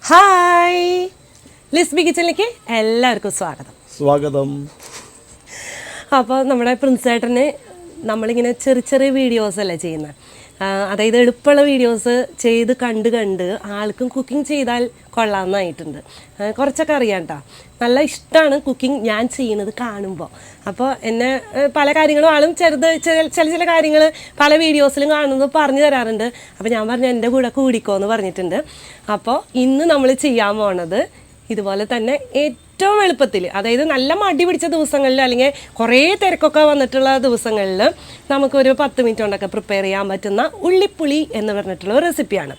Hi Lisby കിച്ചണിലേക്ക് എല്ലാവർക്കും സ്വാഗതം. അപ്പോൾ നമ്മുടെ പ്രിൻസേട്ടന് നമ്മളിങ്ങനെ ചെറിയ ചെറിയ വീഡിയോസ് അല്ലേ ചെയ്യുന്നത്, അതായത് എളുപ്പമുള്ള വീഡിയോസ് ചെയ്ത് കണ്ട് ആൾക്കും കുക്കിംഗ് ചെയ്താൽ കൊള്ളാമെന്നായിട്ടുണ്ട്. കുറച്ചൊക്കെ അറിയാം കേട്ടോ, നല്ല ഇഷ്ടമാണ് കുക്കിംഗ് ഞാൻ ചെയ്യുന്നത് കാണുമ്പോൾ. അപ്പോൾ എന്നെ പല കാര്യങ്ങളും ആളും ചില കാര്യങ്ങൾ പല വീഡിയോസിലും കാണുന്നത് പറഞ്ഞു തരാറുണ്ട്. അപ്പോൾ ഞാൻ പറഞ്ഞു എൻ്റെ കൂടെ കൂടിക്കോ എന്ന് പറഞ്ഞിട്ടുണ്ട്. അപ്പോൾ ഇന്ന് നമ്മൾ ചെയ്യാൻ പോണത് ഇതുപോലെ തന്നെ ഏറ്റവും എളുപ്പത്തിൽ, അതായത് നല്ല മടി പിടിച്ച ദിവസങ്ങളിൽ അല്ലെങ്കിൽ കുറേ തിരക്കൊക്കെ വന്നിട്ടുള്ള ദിവസങ്ങളിൽ നമുക്കൊരു 10 മിനിറ്റ് കൊണ്ടൊക്കെ പ്രിപ്പയർ ചെയ്യാൻ പറ്റുന്ന ഉള്ളിപ്പുളി എന്ന് പറഞ്ഞിട്ടുള്ള ഒരു റെസിപ്പിയാണ്.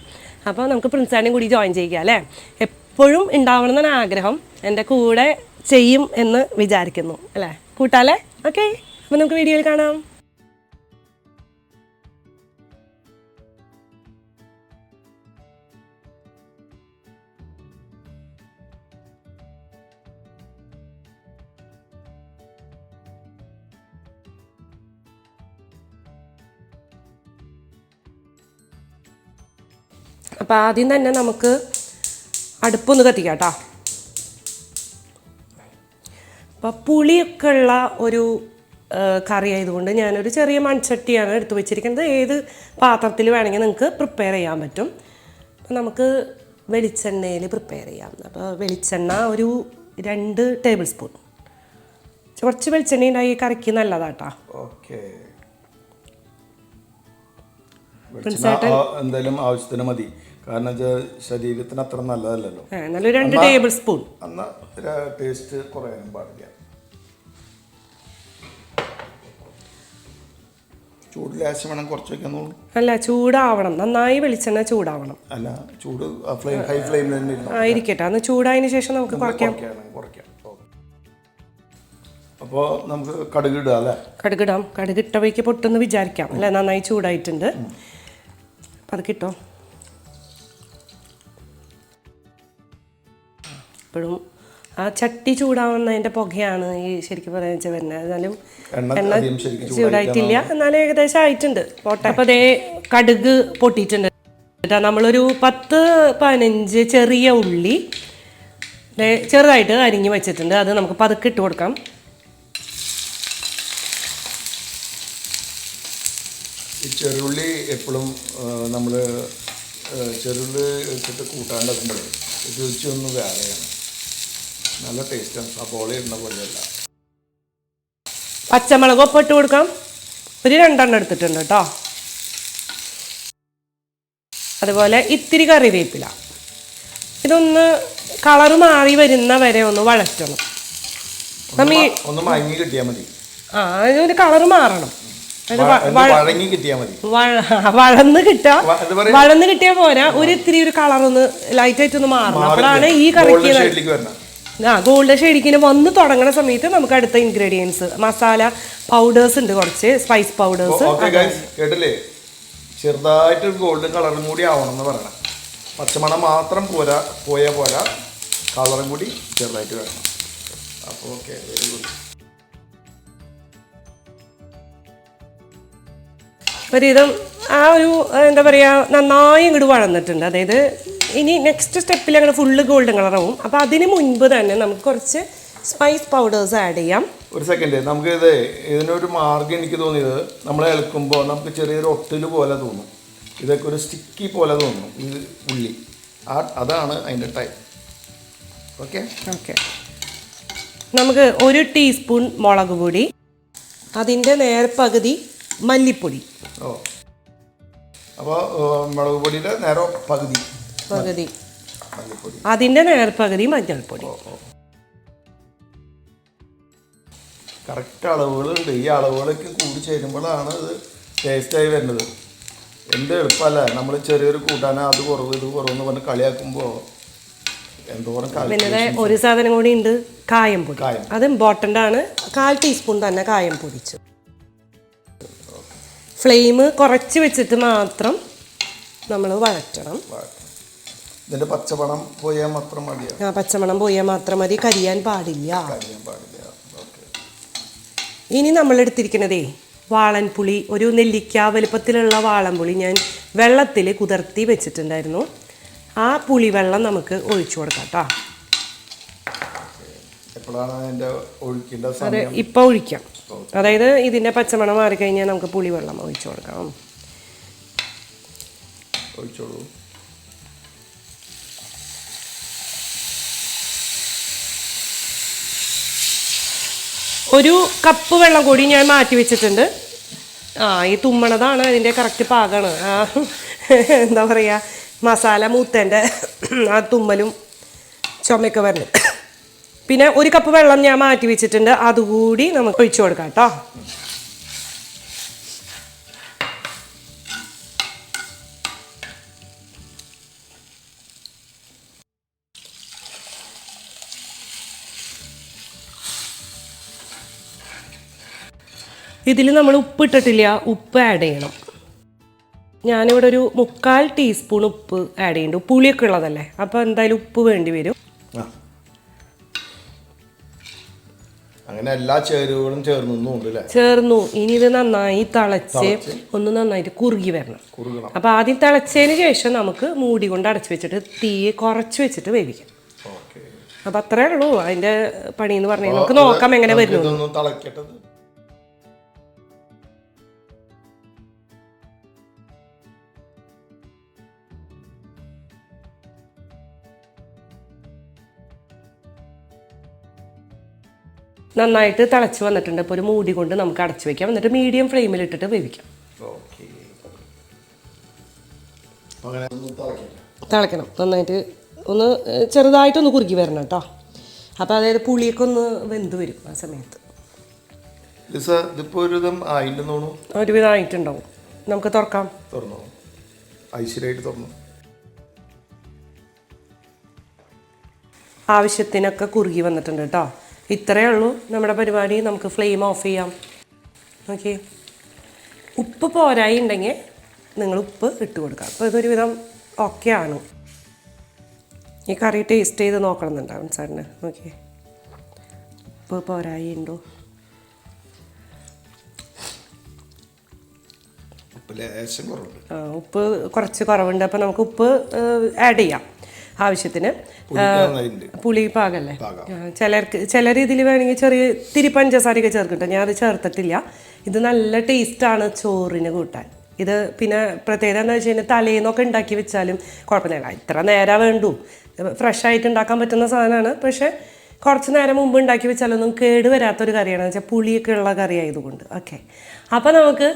അപ്പോൾ നമുക്ക് പ്രിൻസാനെയും കൂടി ജോയിൻ ചെയ്യുക അല്ലേ. എപ്പോഴും ഉണ്ടാവണം എന്നാണ് ആഗ്രഹം, എൻ്റെ കൂടെ ചെയ്യും എന്ന് വിചാരിക്കുന്നു അല്ലേ, കൂട്ടാലേ? ഓക്കെ, അപ്പോൾ നമുക്ക് വീഡിയോയിൽ കാണാം. അപ്പോൾ ആദ്യം തന്നെ നമുക്ക് അടുപ്പൊന്ന് കത്തിക്കാം കേട്ടോ. അപ്പോൾ പുളിയൊക്കെ ഉള്ള ഒരു കറി ആയതുകൊണ്ട് ഞാനൊരു ചെറിയ മൺചട്ടിയാണ് എടുത്തു വെച്ചിരിക്കുന്നത്. ഏത് പാത്രത്തിൽ വേണമെങ്കിൽ നിങ്ങൾക്ക് പ്രിപ്പയർ ചെയ്യാൻ പറ്റും. അപ്പോൾ നമുക്ക് വെളിച്ചെണ്ണയിൽ പ്രിപ്പയർ ചെയ്യാം. അപ്പോൾ വെളിച്ചെണ്ണ ഒരു 2 ടേബിൾ സ്പൂൺ, കുറച്ച് വെളിച്ചെണ്ണ ഉണ്ടായി കറിക്ക് നല്ലതാട്ടോ. ഓക്കെ, എന്തായാലും ആവശ്യത്തിന് മതി, കാരണം ശരീരത്തിന് അത്ര നല്ലതല്ലല്ലോ. നല്ലൊരു 2 ടേബിൾ സ്പൂൺ. എന്നാൽ ടേസ്റ്റ് കുറയാനും പാടില്ല. ചൂട് ലേശം വേണം, കുറച്ച് വെക്കാന്നുള്ളൂ. അല്ല, ചൂടാവണം, നന്നായി വെളിച്ചെണ്ണ ചൂടാവണം. അല്ല, ചൂട് ഹൈ ഫ്ലെയിമിൽ തന്നെ ആയിരിക്കട്ടെ. അന്ന് ചൂടായതിനു ശേഷം നമുക്ക് കുറയ്ക്കാം. അപ്പോൾ നമുക്ക് കടുക് ഇടാം അല്ലേ? കടുകിടാം. കടുകിട്ടവയ്ക്ക് പൊട്ടെന്ന് വിചാരിക്കാം അല്ലേ. നന്നായി ചൂടായിട്ടുണ്ട്, അപ്പം അത് കിട്ടോ. ഇപ്പോഴും ആ ചട്ടി ചൂടാവുന്നതിൻ്റെ പുകയാണ് ഈ ശരിക്കും പറയാൻ വെച്ചാൽ വരുന്നത്. എന്നാലും എണ്ണ ചൂടായിട്ടില്ല, എന്നാലും ഏകദേശം ആയിട്ടുണ്ട്. പോട്ടെ. അപ്പോൾ അതേ കടുക് പൊട്ടിയിട്ടുണ്ട് കേട്ടോ. നമ്മളൊരു 10-15 ചെറിയ ഉള്ളി ചെറുതായിട്ട് അരിഞ്ഞ് വെച്ചിട്ടുണ്ട്. അത് നമുക്ക് പതുക്കെ ഇട്ട് കൊടുക്കാം. ഈ ചെറുള്ളി എപ്പോഴും നമ്മൾ ചെറുള്ളി വെച്ചിട്ട് കൂട്ടാണ്ടാക്കുമ്പോൾ രുചിയൊന്നും വേറെയാണ്, നല്ല ടേസ്റ്റാണ്. സബോള ഇടുന്ന പോലെയല്ല. പച്ചമുളക് ഒപ്പം ഇട്ട് കൊടുക്കാം. ഒരു 2 എണ്ണം എടുത്തിട്ടുണ്ട് കേട്ടോ. അതുപോലെ ഇത്തിരി കറിവേപ്പില. ഇതൊന്ന് കളറ് മാറി വരുന്ന വരെ ഒന്ന് വഴറ്റണം. ഒന്ന് മയങ്ങി കിട്ടിയാൽ മതി. അതിനൊരു കളറ് മാറണം. വഴന്ന് കിട്ടിയാ പോരാ, ഇത്തിരി ഒരു കളറൊന്ന് ലൈറ്റായിട്ട് ഒന്ന് മാറണം. അപ്പോഴാണ് ഈ കറിക്ക് ഗോൾഡ് ഷെയ്ഡിങ്ങിന് വന്ന് തുടങ്ങുന്ന സമയത്ത് നമുക്ക് അടുത്ത ഇൻഗ്രീഡിയൻസ് മസാല പൗഡേഴ്സ് ഉണ്ട്, കുറച്ച് സ്പൈസ് പൗഡേഴ്സ്. കേട്ടില്ലേ, ചെറുതായിട്ട് ഗോൾഡൻ കളറും കൂടി ആവണം എന്ന് പറയണം. പച്ചമണം മാത്രം പോയാൽ പോരാ, കളറും കൂടി ചെറുതായിട്ട് വേണം. അപ്പോൾ ഓക്കെ, വെരി ഗുഡ്. ഒരിതും ആ ഒരു എന്താ പറയുക, നന്നായി ഇങ്ങോട്ട് വഴന്നിട്ടുണ്ട്. അതായത് ഇനി നെക്സ്റ്റ് സ്റ്റെപ്പിൽ അങ്ങനെ ഫുള്ള് ഗോൾഡൻ കളറാവും. അപ്പോൾ അതിന് മുൻപ് തന്നെ നമുക്ക് കുറച്ച് സ്പൈസ് പൗഡേഴ്സ് ആഡ് ചെയ്യാം. ഒരു സെക്കൻഡ്, നമുക്ക് ഇതിനൊരു മാർഗ്ഗം എനിക്ക് തോന്നിയത്, നമ്മൾ ഇളക്കുമ്പോൾ നമുക്ക് ചെറിയൊരു ഒട്ടിൽ പോലെ തോന്നും, ഇതൊക്കെ ഒരു സ്റ്റിക്കി പോലെ തോന്നും ഈ ഉള്ളി. അതാണ് അതിൻ്റെ ടൈം. ഓക്കെ ഓക്കെ, നമുക്ക് 1 ടീസ്പൂൺ മുളക് പൊടി, അതിൻ്റെ നേർപകുതി മല്ലിപ്പൊടി. അപ്പോൾ മുളക് പൊടിയുടെ നേരെ പകുതി, അതിൻ്റെ നേർപകുതി മഞ്ഞൾപ്പൊടി. കറക്റ്റ് അളവുകളുണ്ട്. ഈ അളവുകളൊക്കെ കൂടി ചേരുമ്പോഴാണ് ഇത് ടേസ്റ്റായി വരുന്നത്. എന്ത് എളുപ്പമല്ല, നമ്മൾ ചെറിയൊരു കൂട്ടാൻ അത് കുറവ് ഇത് കുറവെന്ന് പറഞ്ഞ് കളിയാക്കുമ്പോൾ എന്തോരം. പിന്നെ ഒരു സാധനം കൂടി ഉണ്ട്, കായംപൊടി. അത് ഇമ്പോർട്ടൻ്റ് ആണ്. 1/4 ടീസ്പൂൺ തന്നെ കായം പൊടിച്ചു. ഫ്ലെയിം കുറച്ച് വെച്ചിട്ട് മാത്രം നമ്മൾ വഴറ്റണം. ഇതിൻ്റെ പച്ചമണം പോയാൽ മാത്രം മതി. പച്ചമണം പോയാൽ മാത്രം മതി, കരിയാൻ പാടില്ല. ഇനി നമ്മൾ എടുത്തിരിക്കുന്നതേ വാളൻപുളി, ഒരു നെല്ലിക്ക വലുപ്പത്തിലുള്ള വാളൻപുളി ഞാൻ വെള്ളത്തിൽ കുതിർത്തി വെച്ചിട്ടുണ്ടായിരുന്നു. ആ പുളിവെള്ളം നമുക്ക് ഒഴിച്ചു കൊടുക്കാം കേട്ടോ. എപ്പോഴാണ് അതിൻ്റെ ഒഴിക്കേണ്ട അത് സമയം? ഇപ്പോൾ ഒഴിക്കാം. അതായത് ഇതിൻ്റെ പച്ചമണം മാറിക്കഴിഞ്ഞാൽ നമുക്ക് പുളിവെള്ളം ഒഴിച്ചു കൊടുക്കാം. ഒഴിച്ചോളൂ. ഒരു കപ്പ് വെള്ളം കൂടി ഞാൻ മാറ്റി വെച്ചിട്ടുണ്ട്. ഈ തുമ്മണതാണ് അതിൻ്റെ കറക്റ്റ് പാകമാണ്. എന്താ പറയുക, മസാല മൂത്തേൻ്റെ ആ തുമ്മലും ചുമയൊക്കെ വരണം. പിന്നെ ഒരു കപ്പ് വെള്ളം ഞാൻ മാറ്റി വെച്ചിട്ടുണ്ട്, അതുകൂടി നമുക്ക് ഒഴിച്ചു കൊടുക്കാം കേട്ടോ. ഇതിൽ നമ്മൾ ഉപ്പ് ഇട്ടിട്ടില്ല, ഉപ്പ് ആഡ് ചെയ്യണം. ഞാനിവിടെ ഒരു 3/4 ടീസ്പൂൺ ഉപ്പ് ആഡ് ചെയ്യുന്നുണ്ട്. പുളിയൊക്കെ ഉള്ളതല്ലേ, അപ്പോൾ എന്തായാലും ഉപ്പ് വേണ്ടി വരും. അങ്ങനെ എല്ലാ ചേരുവകളും ചേർന്നു. ഇനി ഇത് നന്നായി തിളച്ച് ഒന്ന് നന്നായിട്ട് കുറുകി വരണം. അപ്പോൾ ആദ്യം തിളച്ചതിന് ശേഷം നമുക്ക് മൂടി കൊണ്ട് അടച്ചു വെച്ചിട്ട് തീ കുറച്ച് വെച്ചിട്ട് വേവിക്കാം. അപ്പം അത്രേ ഉള്ളൂ അതിൻ്റെ പണി എന്ന് പറഞ്ഞാൽ. നമുക്ക് നോക്കാം എങ്ങനെ വരുന്നു. നന്നായിട്ട് തിളച്ച് വന്നിട്ടുണ്ട്. ഇപ്പോൾ ഒരു മൂടി കൊണ്ട് നമുക്ക് അടച്ചു വെക്കാം. എന്നിട്ട് മീഡിയം ഫ്ലെയിമിൽ ഇട്ടിട്ട് വേവിക്കാം. തിളയ്ക്കണം നന്നായിട്ട്. ഒന്ന് ചെറുതായിട്ടൊന്ന് കുറുകി വരണം കേട്ടോ. അപ്പോൾ അതായത് പുളിയൊക്കെ ഒന്ന് വെന്ത് വരും ആ സമയത്ത്. ഒരുവിധം ആയിട്ടുണ്ടാവും. നമുക്ക് തുറക്കാം. ആവശ്യത്തിനൊക്കെ കുറുകി വന്നിട്ടുണ്ട് കേട്ടോ. ഇത്രയേ ഉള്ളൂ നമ്മുടെ പരിപാടി. നമുക്ക് ഫ്ലെയിം ഓഫ് ചെയ്യാം. ഓക്കെ, ഉപ്പ് പോരായി ഉണ്ടെങ്കിൽ നിങ്ങൾ ഉപ്പ് ഇട്ട് കൊടുക്കുക. അപ്പോൾ ഇതൊരുവിധം ഓക്കെ ആണ്. ഈ കറി ടേസ്റ്റ് ചെയ്ത് നോക്കണമെന്നുണ്ടാവും സാറിന്. ഓക്കെ, ഉപ്പ് പോരായി ഉണ്ടോ? ഉപ്പ് കുറച്ച് കുറവുണ്ട്. അപ്പോൾ നമുക്ക് ഉപ്പ് ആഡ് ചെയ്യാം ആവശ്യത്തിന്. പുളി പാകല്ലേ. ചിലർ ഇതിൽ വേണമെങ്കിൽ ചെറിയ തിരി പഞ്ചസാരയൊക്കെ ചേർക്കട്ടെ. ഞാൻ അത് ചേർത്തിട്ടില്ല. ഇത് നല്ല ടേസ്റ്റാണ് ചോറിന് കൂട്ടാൻ. ഇത് പിന്നെ പ്രത്യേകത എന്താ വെച്ച് കഴിഞ്ഞാൽ തലേന്നൊക്കെ ഉണ്ടാക്കി വെച്ചാലും കുഴപ്പമില്ല. ഇത്ര നേരം വേണ്ടു. ഫ്രഷ് ആയിട്ട് ഉണ്ടാക്കാൻ പറ്റുന്ന സാധനമാണ്. പക്ഷേ കുറച്ച് നേരം മുമ്പ് ഉണ്ടാക്കി വെച്ചാലൊന്നും കേട് വരാത്തൊരു കറിയാണ്. വെച്ചാൽ പുളിയൊക്കെ ഉള്ള കറി ആയതുകൊണ്ട്. ഓക്കെ, അപ്പോൾ നമുക്ക്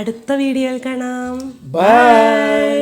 അടുത്ത വീഡിയോയിൽ കാണാം. ബൈ.